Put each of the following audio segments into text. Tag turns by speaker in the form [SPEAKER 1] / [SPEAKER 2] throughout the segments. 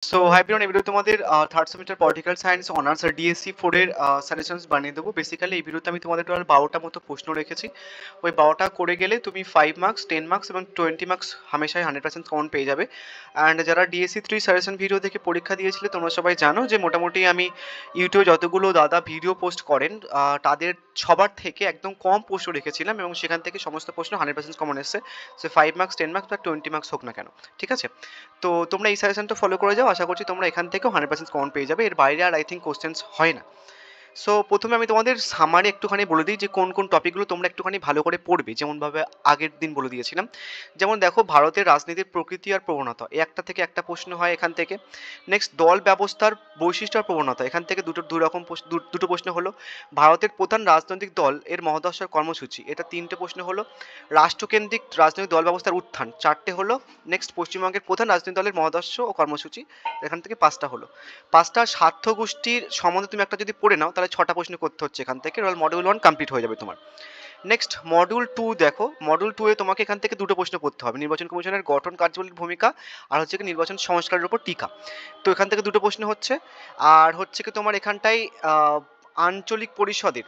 [SPEAKER 1] So hi everyone, এই video তোমাদের third semester political science honours আর ডিএসসি 4 এর সাজেশনস বানিয়ে দেবো। বেসিক্যালি এই ভিডিওতে আমি তোমাদের টোটাল 12টা মতো প্রশ্ন রেখেছি। ওই 12টা করে গেলে তুমি 5 মার্কস, 10 মার্কস এবং 20 মার্কস হামেশাই 100% কমন পেয়ে যাবে। অ্যান্ড যারা ডিএসসি 3 সাজেশন ভিডিও দেখে পরীক্ষা দিয়েছিলে তোমরা সবাই জানো যে মোটামুটি আমি ইউটিউবে যতগুলো দাদা ভিডিও পোস্ট করেন তাদের সবার থেকে একদম কম প্রশ্ন রেখেছিলাম এবং সেখান থেকে সমস্ত প্রশ্ন 100% কমন এসেছে। সে 5 মার্কস, 10 মার্কস বা 20 মার্কস হোক না কেন, ঠিক আছে? তো তোমরা এই সাজেশনটা ফলো করে যাও, আশা করছি তোমরা এখান থেকেও 100% কমন পেয়ে যাবে। এর বাইরে আর আই থিঙ্ক কোশ্চেন্স হয় না। সো প্রথমে আমি তোমাদের সামারি একটুখানি বলে দিই যে কোন কোন টপিকগুলো তোমরা একটুখানি ভালো করে পড়বে, যেমনভাবে আগের দিন বলে দিয়েছিলাম। যেমন দেখো, ভারতের রাজনীতির প্রকৃতি আর প্রবণতা, এই একটা থেকে একটা প্রশ্ন হয় এখান থেকে। নেক্সট, দল ব্যবস্থার বৈশিষ্ট্য আর প্রবণতা, এখান থেকে দুটো প্রশ্ন হলো। ভারতের প্রধান রাজনৈতিক দল এর মহাদশার কর্মসূচি, এটা 3টে প্রশ্ন হলো। রাষ্ট্রকেন্দ্রিক রাজনৈতিক দল ব্যবস্থার উত্থান, 4টে হলো। নেক্সট, পশ্চিমবঙ্গের প্রধান রাজনৈতিক দলের মহাদর্শ ও কর্মসূচি, এখান থেকে 5টা হলো। 5টা স্বার্থ গোষ্ঠীর সম্বন্ধে তুমি একটা যদি পড়ে নাও তাহলে 6টা প্রশ্ন করতে হচ্ছে এখান থেকে, মডিউল 1 কমপ্লিট হয়ে যাবে তোমার। নেক্সট, মডিউল 2 দেখো, মডিউল 2 এ তোমাকে এখান থেকে দুটো প্রশ্ন করতে হবে, নির্বাচন কমিশনের গঠন কার্যাবলীর ভূমিকা আর হচ্ছে কি নির্বাচন সংস্কারের উপর টিকা। তো এখান থেকে দুটো প্রশ্ন হচ্ছে। আর হচ্ছে কি তোমার এখানটায় আঞ্চলিক পরিষদের,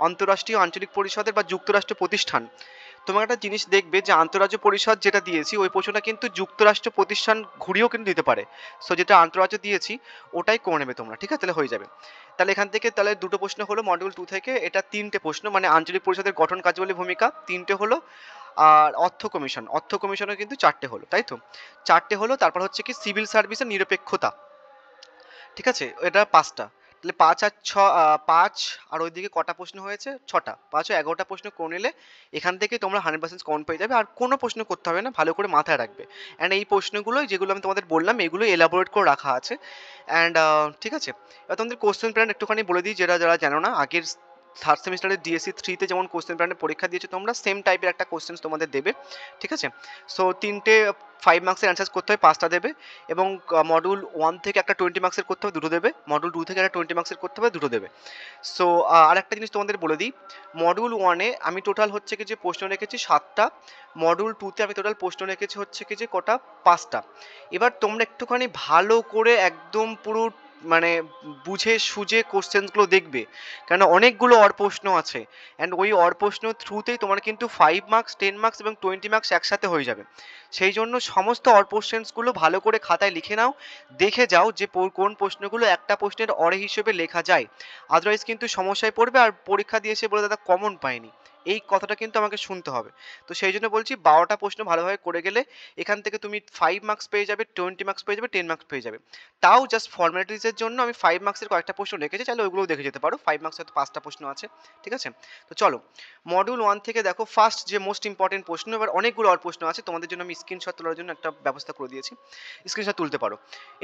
[SPEAKER 1] অন্তরাষ্ট্রীয় আঞ্চলিক পরিষদের বা যুক্তরাষ্ট্র প্রতিষ্ঠান, তোমার একটা জিনিস দেখবে যে আন্তঃরাজ্য পরিষদ যেটা দিয়েছি ওই প্রশ্নটা কিন্তু যুক্তরাষ্ট্র প্রতিষ্ঠান ঘুরিয়েও কিন্তু দিতে পারে। সো যেটা আন্তঃরাজ্য দিয়েছি ওটাই করে নেবে তোমরা, ঠিক আছে? তাহলে হয়ে যাবে। তাহলে এখান থেকে তাহলে দুটো প্রশ্ন হলো মডিউল 2 থেকে, এটা 3টে প্রশ্ন, মানে আঞ্চলিক পরিষদের গঠন কার্যাবলী ভূমিকা 3টে হলো। আর অর্থ কমিশনের কিন্তু 4টে হলো, তাই তো? 4টে হলো। তারপর হচ্ছে কি সিভিল সার্ভিসের নিরপেক্ষতা, ঠিক আছে? এটা 5টা। তাহলে 5 আর ওইদিকে কটা প্রশ্ন হয়েছে? 6টা। 5 ও 11টা প্রশ্ন করে নিলে এখান থেকে তোমরা 100% কমন পেয়ে যাবে। আর কোনো প্রশ্ন করতে হবে না, ভালো করে মাথায় রাখবে। অ্যান্ড এই প্রশ্নগুলোই যেগুলো আমি তোমাদের বললাম এগুলো এলাবোরেট করে রাখা আছে। অ্যান্ড ঠিক আছে? এবার তোমাদের কোশ্চেন প্ল্যান একটুখানি বলে দিই, যারা যারা জানো না। আগের থার্ড সেমিস্টারের ডিএসসি 3 তে যেমন কোশ্চেন প্ল্যানে পরীক্ষা দিয়েছো তোমরা, সেম টাইপের একটা কোশ্চেন তোমাদের দেবে, ঠিক আছে? সো 3টে 5 মার্কসের অ্যান্সার করতে হয়, 5টা দেবে। এবং মডিউল 1 থেকে একটা 20 মার্কসের করতে হবে, দুটো দেবে। মডিউল 2 থেকে একটা 20 মার্কসের করতে হবে, দুটো দেবে। সো আর একটা জিনিস তোমাদের বলে দিই, মডিউল 1 এ আমি টোটাল হচ্ছে কি যে প্রশ্ন রেখেছি 7টা, মডিউল 2 তে আমি টোটাল প্রশ্ন রেখেছি হচ্ছে কি যে কটা, 5টা। এবার তোমরা একটুখানি ভালো করে একদম পুরো মানে বুঝে সুঝে কোশ্চেনগুলো দেখবে, কেন অনেকগুলো অর প্রশ্ন আছে। অ্যান্ড ওই অর প্রশ্ন থ্রুতেই তোমার কিন্তু 5 মার্কস, 10 মার্কস এবং 20 মার্কস একসাথে হয়ে যাবে। সেই জন্য সমস্ত অর কোশ্চেন্সগুলো ভালো করে খাতায় লিখে নাও, দেখে যাও যে কোন প্রশ্নগুলো একটা প্রশ্নের অর হিসেবে লেখা যায়। আদারওয়াইজ কিন্তু সমস্যায় পড়বে আর পরীক্ষা দিয়ে এসে বলে দাদা কমন পাইনি, এই কথাটা কিন্তু আমাকে শুনতে হবে। তো সেই জন্য বলছি 12টা প্রশ্ন ভালোভাবে করে গেলে এখান থেকে তুমি 5 মার্কস পেয়ে যাবে, 20 মার্কস পেয়ে যাবে, 10 মার্কস পেয়ে যাবে। তাও জাস্ট ফর্মালিটিসের জন্য আমি 5 মার্কসের কয়েকটা প্রশ্ন রেখেছি, চাইলে ওইগুলোও দেখে যেতে পারো। 5 মার্কস হয়তো 5টা প্রশ্ন আছে, ঠিক আছে? তো চলো মডিউল 1 থেকে দেখো, ফার্স্ট যে মোস্ট ইম্পর্টেন্ট প্রশ্ন, এবার অনেকগুলো আর প্রশ্ন আছে তোমাদের জন্য, আমি স্ক্রিনশট তোলার জন্য একটা ব্যবস্থা করে দিয়েছি, স্ক্রিনশট তুলতে পারো।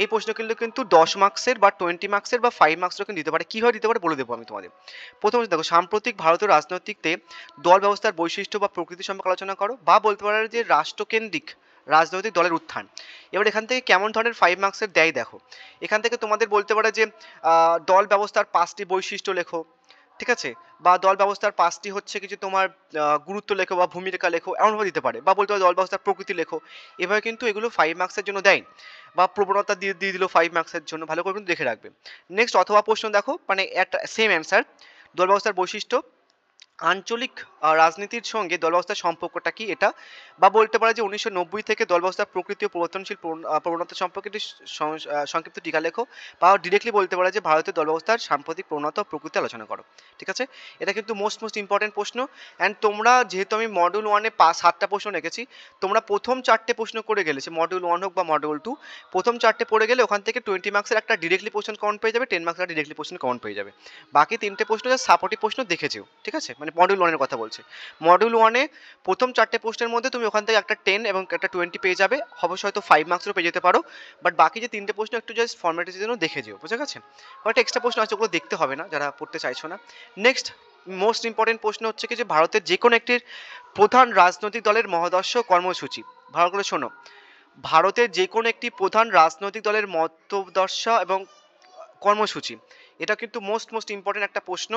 [SPEAKER 1] এই প্রশ্নগুলো কিন্তু 10 মার্কসের বা 20 মার্কসের বা 5 মার্কসেরও কিন্তু দিতে পারে। কীভাবে দিতে পারে বলে দেবো আমি তোমাদের। প্রথমে দেখো, সাম্প্রতিক ভারতের রাজনৈতিকতে দল ব্যবস্থার বৈশিষ্ট্য বা প্রকৃতি সম্পর্কে আলোচনা করো, বা বলতে পারো যে রাষ্ট্রকেন্দ্রিক রাজনৈতিক দলের উত্থান। এবার এখান থেকে কেমন ধরনের 5 মার্কসের দেয় দেখো, এখান থেকে তোমাদের বলতে পারে যে দল ব্যবস্থার 5টি বৈশিষ্ট্য লেখো, ঠিক আছে? বা দল ব্যবস্থার 5টি হচ্ছে কিছু তোমার গুরুত্ব লেখো বা ভূমিকা লেখো, এমনভাবে দিতে পারে। বা বলতে পারে দল ব্যবস্থার প্রকৃতি লেখো। এভাবে কিন্তু এগুলো 5 মার্কসের জন্য দেয়। বা প্রবণতা দিয়ে দিয়ে দিল 5 মার্কসের জন্য, ভালো করে কিন্তু দেখে রাখবে। নেক্সট, অথবা প্রশ্ন দেখো, মানে একটা সেম অ্যান্সার, দল ব্যবস্থার বৈশিষ্ট্য, আঞ্চলিক রাজনীতির সঙ্গে দল ব্যবস্থার সম্পর্কটা কি এটা। বা বলতে পারে যে 1990 থেকে দল ব্যবস্থার প্রকৃতি ও পরিবর্তনশীল প্রবণতা সম্পর্কে একটি সংক্ষিপ্ত টিকা লেখো। বা ডিরেক্টলি বলতে পারে যে ভারতের দল ব্যবস্থার সাম্প্রতিক প্রবণতা ও প্রকৃতি আলোচনা করো, ঠিক আছে? এটা কিন্তু মোস্ট ইম্পর্টেন্ট প্রশ্ন। অ্যান্ড তোমরা যেহেতু আমি মডিউল 1-এ 7টা প্রশ্ন রেখেছি, তোমরা প্রথম 4টে প্রশ্ন করে গেলে, সে মডিউল 1 হোক বা মডিউল 2, প্রথম 4টে পড়ে গেলে ওখান থেকে 20 মার্কসের একটা ডিরেক্টলি কোশ্চেন কমন পেয়ে যাবে, 10 মার্কসের ডিরেক্টলি কোশ্চেন কমন পেয়ে যাবে। বাকি 3টে প্রশ্ন জাস্ট সাপোর্টিভ প্রশ্ন দেখেছেও, ঠিক আছে? মানে মডিউল 1 এর কথা বলছি। মডিউল 1-এ প্রথম 4টে প্রশ্নের মধ্যে তুমি ওখান থেকে একটা 10 এবং একটা 20 পেয়ে যাবে, অবশ্যই হয়তো 5 মার্কসেরও পেয়ে যেতে পারো। বাট বাকি যে 3টে প্রশ্ন একটু জাস্ট ফর্মালিটির জন্য দেখে যেও, বুঝা গেছে? কয়েকটা এক্সট্রা প্রশ্ন আছে, ওগুলো দেখতে হবে না যারা পড়তে চাইছো না। নেক্সট, মোস্ট ইম্পর্টেন্ট প্রশ্ন হচ্ছে কি যে ভারতের যে কোনো একটির প্রধান রাজনৈতিক দলের মহাদর্শ কর্মসূচি। ভালো করে শোনো, ভারতের যে কোনো একটি প্রধান রাজনৈতিক দলের মতদর্শ এবং কর্মসূচি, এটা কিন্তু মোস্ট ইম্পর্টেন্ট একটা প্রশ্ন,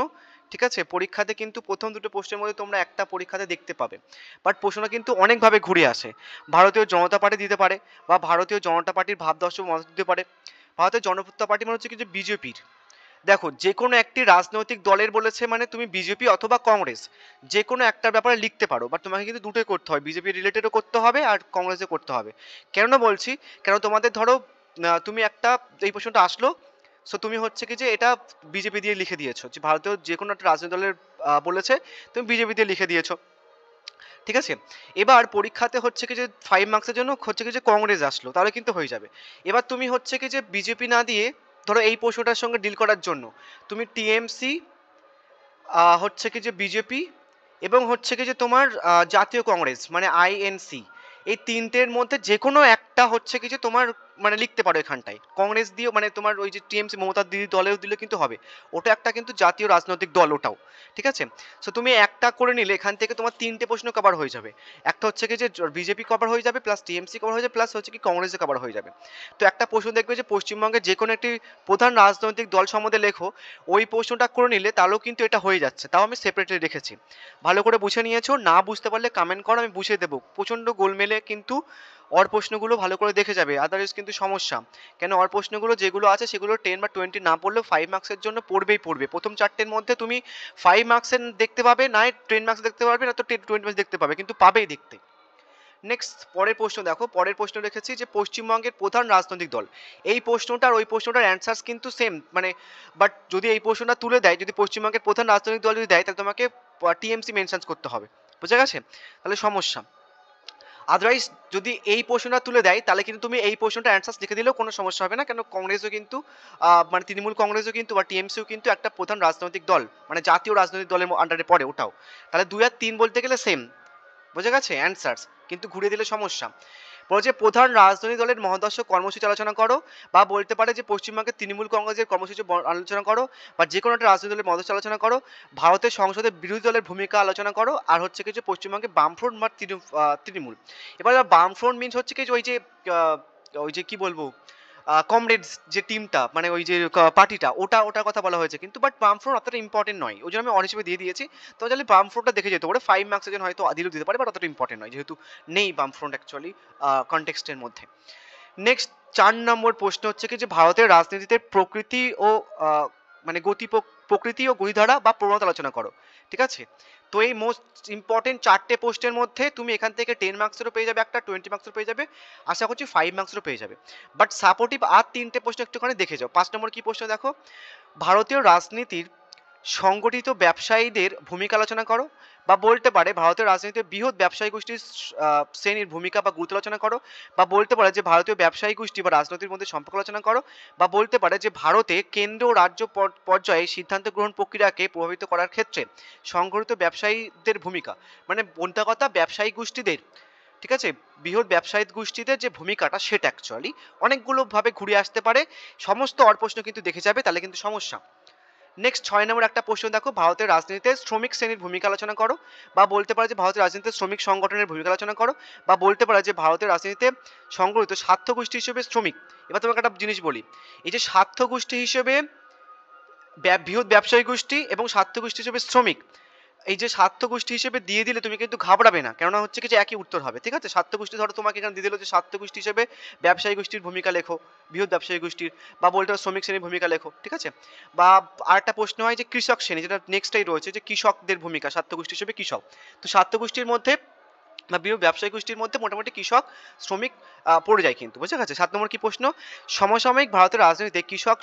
[SPEAKER 1] ঠিক আছে? পরীক্ষাতে কিন্তু প্রথম দুটো প্রশ্নের মধ্যে তোমরা একটা পরীক্ষাতে দেখতে পাবে, বাট প্রশ্নটা কিন্তু অনেকভাবে ঘুরে আসে। ভারতীয় জনতা পার্টি দিতে পারে, বা ভারতীয় জনতা পার্টির ভাবদর্শক মত দিতে পারে। ভারতের জনতা পার্টি মানে হচ্ছে কি যে বিজেপির। দেখো, যে কোনো একটি রাজনৈতিক দলের বলেছে মানে তুমি বিজেপি অথবা কংগ্রেস যে কোনো একটা ব্যাপারে লিখতে পারো, বাট তোমাকে কিন্তু দুটোই করতে হবে, বিজেপি রিলেটেডও করতে হবে আর কংগ্রেসে করতে হবে। কেন বলছি, কেন তোমাদের ধরো তুমি একটা, এই প্রশ্নটা আসলো, সো তুমি হচ্ছে কি যে এটা বিজেপি দিয়ে লিখে দিয়েছো, যে ভারতীয় যে কোনো একটা রাজনৈতিক দলের বলেছে, তুমি বিজেপি দিয়ে লিখে দিয়েছো, ঠিক আছে? এবার পরীক্ষাতে হচ্ছে কি যে 5 মার্কসের জন্য হচ্ছে কি যে কংগ্রেস আসলো, তাহলে কিন্তু হয়ে যাবে। এবার তুমি হচ্ছে কি যে বিজেপি না দিয়ে, ধরো এই প্রশ্নটার সঙ্গে ডিল করার জন্য তুমি টিএমসি, হচ্ছে কি যে বিজেপি, এবং হচ্ছে কি যে তোমার জাতীয় কংগ্রেস মানে আইএনসি, এই তিনটের মধ্যে যে কোনো একটা হচ্ছে কি যে তোমার মানে লিখতে পারো এখানটায়। কংগ্রেস দিয়েও মানে তোমার ওই যে টিএমসি মমতা দিদি দলেও দিলে কিন্তু হবে, ওটা একটা কিন্তু জাতীয় রাজনৈতিক দল ওটাও, ঠিক আছে? সো তুমি একটা করে নিলে এখান থেকে তোমার তিনটে প্রশ্ন কভার হয়ে যাবে। একটা হচ্ছে কি যে বিজেপি কভার হয়ে যাবে, প্লাস টিএমসি কভার হয়ে যাবে, প্লাস হচ্ছে কি কংগ্রেসে কভার হয়ে যাবে। তো একটা প্রশ্ন দেখবে যে পশ্চিমবঙ্গের যে কোনো একটি প্রধান রাজনৈতিক দল সম্বন্ধে লেখো, ওই প্রশ্নটা করে নিলে তাহলেও কিন্তু এটা হয়ে যাচ্ছে, তাও আমি সেপারেটলি রেখেছি। ভালো করে বুঝে নিয়েছো? না বুঝতে পারলে কমেন্ট করো, আমি বুঝিয়ে দেবো। প্রচণ্ড গোলমেলে কিন্তু অর প্রশ্নগুলো ভালো করে দেখে যাবে, আদারওয়াইজ কিন্তু সমস্যা। কেন অর প্রশ্নগুলো যেগুলো আছে সেগুলো 10 বা 20 না পড়লেও 5 মার্কসের জন্য পড়বেই পড়বে। প্রথম চারটের মধ্যে তুমি 5 মার্কসের দেখতে পাবে, না 10 মার্কস দেখতে পারবে, না তো 20 মার্কস দেখতে পাবে, কিন্তু পাবেই দেখতে। নেক্সট পরের প্রশ্ন দেখো, পরের প্রশ্ন রেখেছি যে পশ্চিমবঙ্গের প্রধান রাজনৈতিক দল। এই প্রশ্নটা আর ওই প্রশ্নটার অ্যান্সার্স কিন্তু সেম, মানে বাট যদি এই প্রশ্নটা তুলে দেয়, যদি পশ্চিমবঙ্গের প্রধান রাজনৈতিক দল যদি দেয়, তাহলে তোমাকে টিএমসি মেনশন করতে হবে, বুঝা গেছে? তাহলে সমস্যা। আদারওয়াইজ যদি এই প্রশ্নটা তুলে দেয়, তাহলে কিন্তু তুমি এই প্রশ্নটা অ্যান্সার্স লিখে দিলেও কোনো সমস্যা হবে না, কেন কংগ্রেসও কিন্তু মানে তৃণমূল কংগ্রেসও কিন্তু বা টিএমসিও কিন্তু একটা প্রধান রাজনৈতিক দল, মানে জাতীয় রাজনৈতিক দলের আন্ডারে পড়ে ওটাও। তাহলে 2 আর 3 বলতে গেলে সেম, বোঝা গেছে অ্যান্সার্স, কিন্তু ঘুরিয়ে দিলে সমস্যা। বলছে প্রধান রাজনৈতিক দলের মহাদর্শ কর্মসূচি আলোচনা করো, বা বলতে পারে যে পশ্চিমবঙ্গের তৃণমূল কংগ্রেসের কর্মসূচি আলোচনা করো, বা যে কোনো একটা রাজনৈতিক দলের মহাদর্শ আলোচনা করো, ভারতের সংসদে বিরোধী দলের ভূমিকা আলোচনা করো, আর হচ্ছে কি যে পশ্চিমবঙ্গে বামফ্রন্ট বা তৃণমূল। এবার বামফ্রন্ট মিনস হচ্ছে কি যে ওই যে কি বলবো, কমরেডস যে টিমটা, মানে ওই যে পার্টিটা, ওটার কথা বলা হয়েছে কিন্তু, বাট বামফ্রন্ট অতটা ইম্পর্টেন্ট নয়, ওই জন্য আমি অন হিসেবে দিয়ে দিয়েছি। তো তাহলে বামফ্রন্টটা দেখে যেতে পারে, 5 মার্কসের জন্য হয়তো দিলেও দিতে পারে, বাট অতটা ইম্পর্টেন্ট নয়, যেহেতু নেই বামফ্রন্ট অ্যাকচুয়ালি কনটেক্সটের মধ্যে। নেক্সট 4 নম্বর প্রশ্ন হচ্ছে কি যে ভারতের রাজনীতিতে প্রকৃতি ও মানে প্রকৃতি ও গতিধারা বা প্রবণতা আলোচনা করো, ঠিক আছে? তো এই মোস্ট ইম্পর্টেন্ট 4টে পোস্টের মধ্যে তুমি এখান থেকে 10 মার্কসেরও পেয়ে যাবে একটা, 20 মার্কসেরও পেয়ে যাবে, আশা করছি 5 মার্কসেরও পেয়ে যাবে। বাট সাপোর্টিভ আর 3টে প্রশ্ন একটুখানি দেখে যাও। 5 নম্বর কি প্রশ্ন দেখো, ভারতীয় রাজনীতির সংগঠিত ব্যবসায়ীদের ভূমিকা আলোচনা করো, বা বলতে পারে ভারতের রাজনীতিতে বৃহৎ ব্যবসায়ী গোষ্ঠীর শ্রেণীর ভূমিকা বা গুরুত্ব আলোচনা করো, বা বলতে পারে যে ভারতীয় ব্যবসায়ী গোষ্ঠী বা রাজনীতির মধ্যে সম্পর্ক আলোচনা করো, বা বলতে পারে যে ভারতে কেন্দ্র ও রাজ্য পর্যায়ে সিদ্ধান্ত গ্রহণ প্রক্রিয়াকে প্রভাবিত করার ক্ষেত্রে সংগঠিত ব্যবসায়ীদের ভূমিকা, মানে বলতে কথা ব্যবসায়ী গোষ্ঠীদের, ঠিক আছে, বৃহৎ ব্যবসায়ী গোষ্ঠীদের যে ভূমিকাটা সেটা অ্যাকচুয়ালি অনেকগুলো ভাবে ঘুরে আসতে পারে। সমস্ত অর প্রশ্ন কিন্তু দেখে যাবে, তাহলে কিন্তু সমস্যা। নেক্সট 6 নম্বর একটা প্রশ্ন দেখো, ভারতের রাজনীতিতে শ্রমিক শ্রেণীর ভূমিকা আলোচনা করো, বা বলতে পারে যে ভারতের রাজনীতিতে শ্রমিক সংগঠনের ভূমিকা আলোচনা করো, বা বলতে পারে যে ভারতের রাজনীতিতে সংগঠিত স্বার্থ গোষ্ঠী হিসেবে শ্রমিক। এবার তোমাকে একটা জিনিস বলি, এই যে স্বার্থ গোষ্ঠী হিসেবে বৃহৎ ব্যবসায়ী গোষ্ঠী এবং স্বার্থ গোষ্ঠী হিসেবে শ্রমিক, এই যে স্বার্থ গোষ্ঠী হিসেবে দিয়ে দিলে তুমি কিন্তু ঘাবড়াবে না, কেননা হচ্ছে কি যে একই উত্তর হবে, ঠিক আছে? স্বার্থ গোষ্ঠী ধরো তোমাকে এখানে দিয়ে দিল যে স্বার্থ গোষ্ঠী হিসেবে ব্যবসায়ী গোষ্ঠীর ভূমিকা লেখো, বৃহৎ ব্যবসায়ী গোষ্ঠীর, বা বলতে পারো শ্রমিক শ্রেণীর ভূমিকা লেখো, ঠিক আছে? বা আরেকটা প্রশ্ন হয় যে কৃষক শ্রেণী, যেটা নেক্সটটাই রয়েছে যে কৃষকদের ভূমিকা, স্বার্থ গোষ্ঠী হিসেবে কৃষক। তো স্বার্থ গোষ্ঠীর মধ্যে বা বৃহৎ ব্যবসায়ী গোষ্ঠীর মধ্যে মোটামুটি কৃষক শ্রমিক পড়ে যায় কিন্তু, বুঝে গেছে? 7 নম্বর কি প্রশ্ন, সমসাময়িক ভারতের রাজনীতিতে কৃষক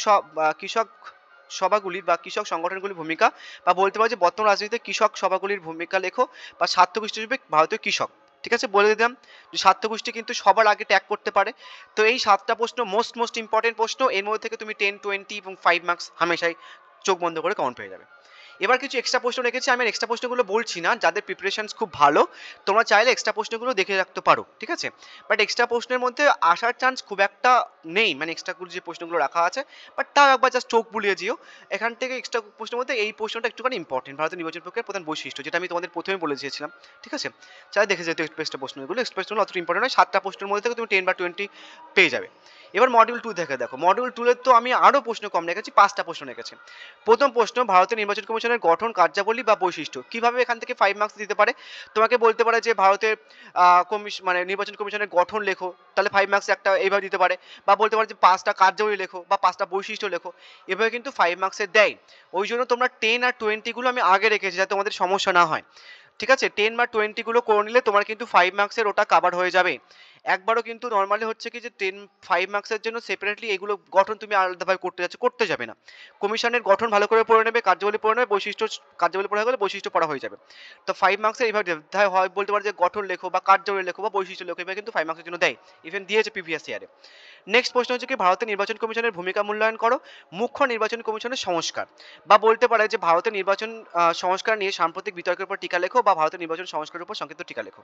[SPEAKER 1] সভাগুলির বা কৃষক সংগঠনগুলির ভূমিকা, বা বলতে পারো যে বর্তমান রাজনীতিতে কৃষক সভাগুলির ভূমিকা লেখো, বা স্বার্থ গোষ্ঠী হিসেবে ভারতীয় কৃষক, ঠিক আছে? বলে দিলাম যে স্বার্থ গোষ্ঠী কিন্তু সবার আগে ট্যাগ করতে পারে। তো এই 7টা প্রশ্ন মোস্ট ইম্পর্টেন্ট প্রশ্ন, এর মধ্যে থেকে তুমি 10, 20 এবং 5 মার্কস হামেশাই চোখ বন্ধ করে কমন পেয়ে যাবে। এবার কিছু এক্সট্রা প্রশ্ন রেখেছি, আমি এক্সট্রা প্রশ্নগুলো বলছি না, যাদের প্রিপারেশনস খুব ভালো তোমরা চাইলে এক্সট্রা প্রশ্নগুলো দেখে রাখতে পারো, ঠিক আছে। বাট এক্সট্রা প্রশ্নের মধ্যে আসার চান্স খুব একটা নেই, মানে এক্সট্রা যে প্রশ্নগুলো রাখা আছে, বাট তাও একবার জাস্ট চোখ বুলিয়ে যেও। এখান থেকে এক্সট্রা প্রশ্নের মধ্যে এই প্রশ্নটা একটুখানি ইম্পর্টেন্ট, ভারতের নির্বাচন প্রক্রিয়ার প্রধান বৈশিষ্ট্য, যেটা আমি তোমাদের প্রথমে বলে দিয়েছিলাম, ঠিক আছে। চাই দেখে যেহেতু এক্সপ্রেসটা প্রশ্ন, এগুলো এক্সপ্রেসগুলো অতটা ইম্পর্টেন্ট নয়, 7টা প্রশ্নের মধ্যে থেকে তুমি 10 বা 20 পেয়ে যাবে। এবার মডিউল 2 দেখে দেখো, মডিউল 2 এর তো আমি আরো প্রশ্ন কম রেখেছি, 5টা প্রশ্ন রেখেছি। প্রথম প্রশ্ন, ভারতের নির্বাচন কমিশনের গঠন, কার্যাবলী বা বৈশিষ্ট্য। কিভাবে এখান থেকে 5 মার্কস দিতে পারে? তোমাকে বলতে পারে যে ভারতের মানে নির্বাচন কমিশনের গঠন লেখো, তাহলে 5 মার্কস একটা এইভাবে দিতে পারে। বা বলতে পারে যে 5টা কার্যাবলী লেখো বা 5টা বৈশিষ্ট্য লেখো, এভাবে কিন্তু 5 মার্কসের দেয়। ওই জন্য তোমরা 10 আর 20 গুলো আমি আগে রেখেছি যাতে তোমাদের সমস্যা না হয়, ঠিক আছে। 10 বা 20 গুলো করে নিলে তোমার কিন্তু 5 মার্কসের ওটা কভার হয়ে যাবে। একবারও কিন্তু নর্মালি হচ্ছে কি যে 5 মার্কসের জন্য সেপারেটলি এগুলো গঠন তুমি আলাদাভাবে করতে যাবে না। কমিশনের গঠন ভালো করে পড়ে নেবে, কার্যাবলী পড়ে নেবে, কার্যাবলী পড়া হয়ে গেলে বৈশিষ্ট্য পড়া হয়ে যাবে। তো 5 মার্কসের এইভাবে হয় বলতে পারে যে গঠন লেখো বা কার্যাবলী লেখো বা বৈশিষ্ট্য লেখো, এভাবে কিন্তু 5 মার্কসের জন্য দেয়, ইভেন দিয়েছে প্রিভিয়াস ইয়ারে। নেক্সট প্রশ্ন হচ্ছে কি, ভারতের নির্বাচন কমিশনের ভূমিকা মূল্যায়ন করো, মুখ্য নির্বাচন কমিশনের সংস্কার। বা বলতে পারে যে ভারতের নির্বাচন সংস্কার নিয়ে সাম্প্রতিক বিতর্কের উপর টিকা লেখো বা ভারতের নির্বাচন সংস্কারের উপর সংক্ষিপ্ত টিকা লেখো,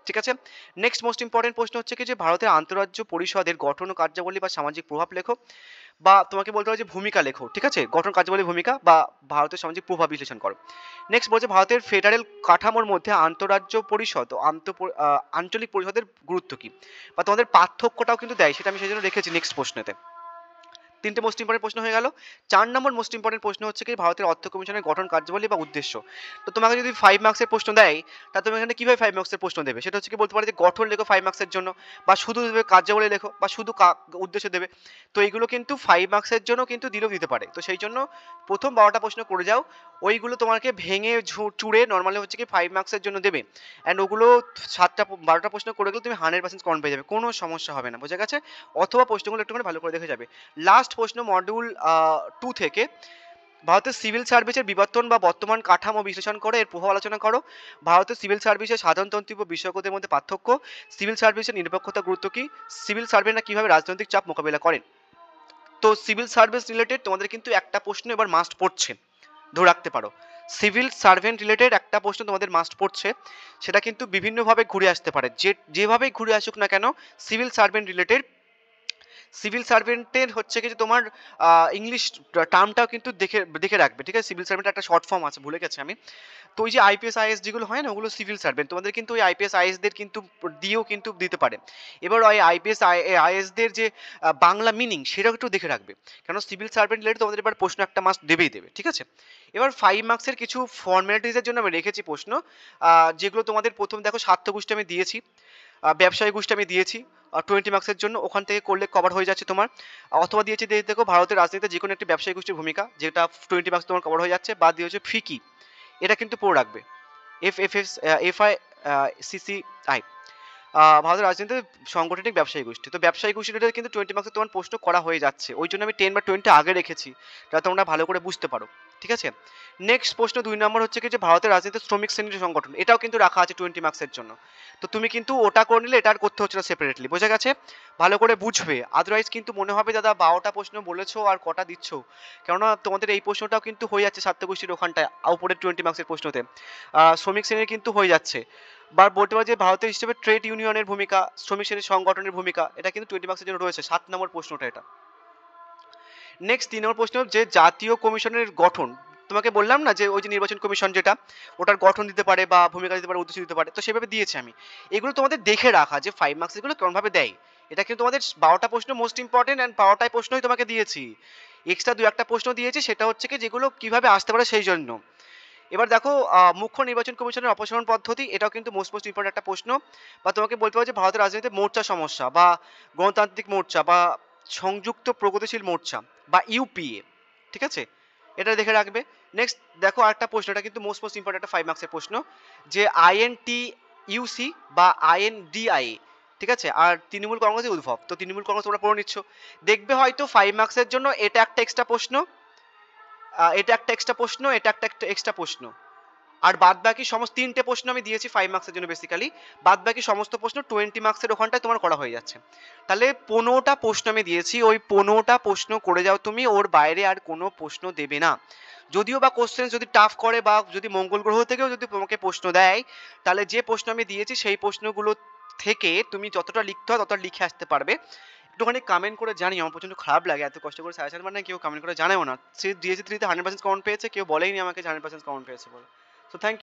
[SPEAKER 1] ঠিক আছে। নেক্সট মোস্ট ইম্পর্টেন্ট প্রশ্ন হচ্ছে কি যে ভারতের আন্তঃরাজ্য পরিষদের গঠন ও কার্যাবলী বা সামাজিক প্রভাব লেখো। বা তোমাকে বলতে হবে যে ভূমিকা লেখো, ঠিক আছে, গঠন, কার্যাবলী, ভূমিকা বা ভারতের সামাজিক প্রভাব বিশ্লেষণ করো। নেক্সট বলছে ভারতের ফেডারেল কাঠামোর মধ্যে আন্তঃরাজ্য পরিষদ ও আঞ্চলিক পরিষদের গুরুত্ব কি, বা তোমাদের পার্থক্যটাও কিন্তু দেয়, সেটা আমি সেই জন্য রেখেছি নেক্সট প্রশ্নেতে। 3টে মোস্ট ইম্পর্টেন্ট প্রশ্ন হয়ে গেল। 4 নম্বর মোস্ট ইম্পর্টেন্ট প্রশ্ন হচ্ছে কি ভারতের অর্থ কমিশনের গঠন, কার্যাবলী বা উদ্দেশ্য। তো তোমাকে যদি 5 মার্কসের প্রশ্ন দেয়, তাহলে তুমি এখানে কিভাবে 5 মার্কসের প্রশ্ন দেবে? সেটা হচ্ছে কি বলতে পারে যে গঠন লেখো 5 মার্কসের জন্য, বা শুধু দেবে কার্যাবলী লেখো, বা শুধু উদ্দেশ্য দেবে। তো এইগুলো কিন্তু 5 মার্কসের জন্য কিন্তু দিলেও দিতে পারে। তো সেই জন্য প্রথম 12টা প্রশ্ন করে যাও, ওইগুলো তোমাকে ভেঙে চুড়ে নর্মালি হচ্ছে কি 5 মার্কসের জন্য দেবে। অ্যান্ড ওগুলো 12টা প্রশ্ন করে গেলে তুমি 100% কমন পেয়ে যাবে, কোনো সমস্যা হবে না, বোঝা গেছে? অথবা প্রশ্নগুলো একটুখানি ভালো করে দেখে যাবে। লাস্ট প্রশ্ন মডিউল 2 থেকে, ভারতের সিভিল সার্ভিসের বিবর্তন বা বর্তমান কাঠামো বিশ্লেষণ করে এর প্রভাব আলোচনা করো। ভারতের সিভিল সার্ভিসের সাধারণতন্ত্রী ও বিষয়কদের মধ্যে পার্থক্য। সিভিল সার্ভিসের নিরপেক্ষতার গুরুত্ব কি? সিভিল সার্ভেন্টরা কিভাবে রাজনৈতিক চাপ মোকাবিলা করেন। তো সিভিল সার্ভিস রিলেটেড তোমাদের কিন্তু একটা প্রশ্ন এবার মাস্ট পড়ছে, ধরে রাখতে পারো। সিভিল সার্ভেন্ট রিলেটেড একটা প্রশ্ন তোমাদের মাস্ট পড়ছে, সেটা কিন্তু বিভিন্নভাবে ঘুরে আসতে পারে, যেভাবেই ঘুরে আসুক না কেন, সিভিল সার্ভেন্ট রিলেটেড। সিভিল সার্ভেন্টের হচ্ছে কি যে তোমার ইংলিশ টার্মটাও কিন্তু দেখে দেখে রাখবে, ঠিক আছে। সিভিল সার্ভেন্ট একটা শর্ট ফর্ম আছে, ভুলে গেছি আমি। তো ওই যে আইপিএস আইএস যেগুলো হয় না, ওগুলো সিভিল সার্ভেন্ট, তোমাদের কিন্তু ওই আইপিএস আইএসদের কিন্তু দিয়েও কিন্তু দিতে পারে। এবার ওই আইপিএস আইএসদের যে বাংলা মিনিং সেটাও একটু দেখে রাখবে, কেন সিভিল সার্ভেন্ট রিলেটেড তোমাদের এবার প্রশ্ন একটা মাস দেবেই দেবে, ঠিক আছে। এবার 5 মার্কসের কিছু ফর্মালিটিসের জন্য আমি রেখেছি প্রশ্ন, যেগুলো তোমাদের প্রথম দেখো স্বার্থ গোষ্ঠী আমি দিয়েছি, ব্যবসায়ী গোষ্ঠী আমি দিয়েছি 20 মার্কসের জন্য, ওখান থেকে করলে কভার হয়ে যাচ্ছে তোমার। অথবা দিয়েছি দেখো ভারতের রাজনীতিতে যে কোনো একটি ব্যবসায়ী গোষ্ঠীর ভূমিকা, যেটা 20 মার্কস তোমার কভার হয়ে যাচ্ছে। বা দিয়েছে ফিকি, এটা কিন্তু পড়ে রাখবে, FICCI, ভারতের রাজনীতিতে সাংগঠনিক ব্যবসায়ী গোষ্ঠী। তো ব্যবসায়ী গোষ্ঠীটা কিন্তু 20 মার্কসে তোমার প্রশ্ন করা হয়ে যাচ্ছে, ওই জন্য আমি 10 বা 20 আগে রেখেছি, যাতে তোমরা ভালো করে বুঝতে পারো, ঠিক আছে। নেক্সট প্রশ্ন 2 নম্বর হচ্ছে কি যে ভারতের রাজনীতিতে শ্রমিক শ্রেণীর সংগঠন, এটাও কিন্তু রাখা আছে 20 মার্কসের জন্য। তো তুমি কিন্তু ওটা করে নিলে এটা আর করতে হচ্ছে না সেপারেটলি, বোঝা গেছে? ভালো করে বুঝবে, আদারওয়াইজ কিন্তু মনে হবে দাদা 12টা প্রশ্ন বলেছো আর কটা দিচ্ছ, কেননা তোমাদের এই প্রশ্নটাও কিন্তু হয়ে যাচ্ছে স্বার্থ গোষ্ঠীর ওখানটায় উপরের 20 মার্কসের প্রশ্নতে, শ্রমিক শ্রেণীর কিন্তু হয়ে যাচ্ছে। বা বলতে পারি যে ভারতের হিসেবে ট্রেড ইউনিয়নের ভূমিকা, শ্রমিক শ্রেণীর সংগঠনের ভূমিকা, এটা কিন্তু 20 মার্কসের জন্য রয়েছে, 7 নম্বর প্রশ্নটা এটা। নেক্সট 3 নম্বর প্রশ্ন, যে জাতীয় কমিশনের গঠন, তোমাকে বললাম না যে ওই যে নির্বাচন কমিশন যেটা, ওটার গঠন দিতে পারে বা ভূমিকা দিতে পারে, উদ্দেশ্য দিতে পারে, তো সেভাবে দিয়েছি আমি। এগুলো তোমাদের দেখে রাখা যে 5 মার্কস এগুলো কেমনভাবে দেয়। এটা কিন্তু তোমাদের 12টা প্রশ্ন মোস্ট ইম্পর্টেন্ট, অ্যান্ড 12টাই প্রশ্নই তোমাকে দিয়েছি, এক্সট্রা 2-1টা প্রশ্ন দিয়েছি, সেটা হচ্ছে কি যেগুলো কিভাবে আসতে পারে সেই জন্য। এবার দেখো মুখ্য নির্বাচন কমিশনের অপসারণ পদ্ধতি, এটাও কিন্তু মোস্ট ইম্পর্টেন্ট একটা প্রশ্ন। বা তোমাকে বলতে হবে যে ভারতের রাজনীতিতে মোর্চা সমস্যা, বা গণতান্ত্রিক মোর্চা, বা সংযুক্ত প্রগতিশীল মোর্চা, বা ইউপিএ, ঠিক আছে, এটা দেখে রাখবে। নেক্সট দেখো আরেকটা প্রশ্ন, এটা কিন্তু মোস্ট ইম্পর্টেন্ট একটা 5 মার্কসের প্রশ্ন, যে INTUC বা INDIA, ঠিক আছে, আর তৃণমূল কংগ্রেসের উদ্ভব। তো তৃণমূল কংগ্রেস তোমরা পড়ে নিচ্ছ, দেখবে হয়তো 5 মার্কসের জন্য এটা একটা এক্সট্রা প্রশ্ন, এটা একটা এক্সট্রা প্রশ্ন, এটা একটা এক্সট্রা প্রশ্ন, আর বাদ বাকি সমস্ত 3টে প্রশ্ন আমি দিয়েছি 5 মার্কসের জন্য বেসিক্যালি, বাদ বাকি সমস্ত প্রশ্ন 20 মার্কসের ওখানটায় তোমার করা হয়ে যাচ্ছে। তাহলে 15টা প্রশ্ন আমি দিয়েছি, ওই 15টা প্রশ্ন করে যাও তুমি, ওর বাইরে আর কোনো প্রশ্ন দেবে না। যদিও বা কোশ্চেন যদি টাফ করে বা যদি মঙ্গল গ্রহ থেকেও যদি তোমাকে প্রশ্ন দেয়, তাহলে যে প্রশ্ন আমি দিয়েছি সেই প্রশ্নগুলো থেকে তুমি যতটা লিখতে হয় ততটা লিখে আসতে পারবে। একটুখানি কমেন্ট করে জানি, আমার প্রচন্ড খারাপ লাগে এত কষ্ট করে সাজেশন মানে কেউ কমেন্ট করে জানাও না। সে ডিএসসি 3 তে 100% কমন পেয়েছে, কেউ বলেইনি আমাকে 100% কমন পেয়েছে বলে। So thank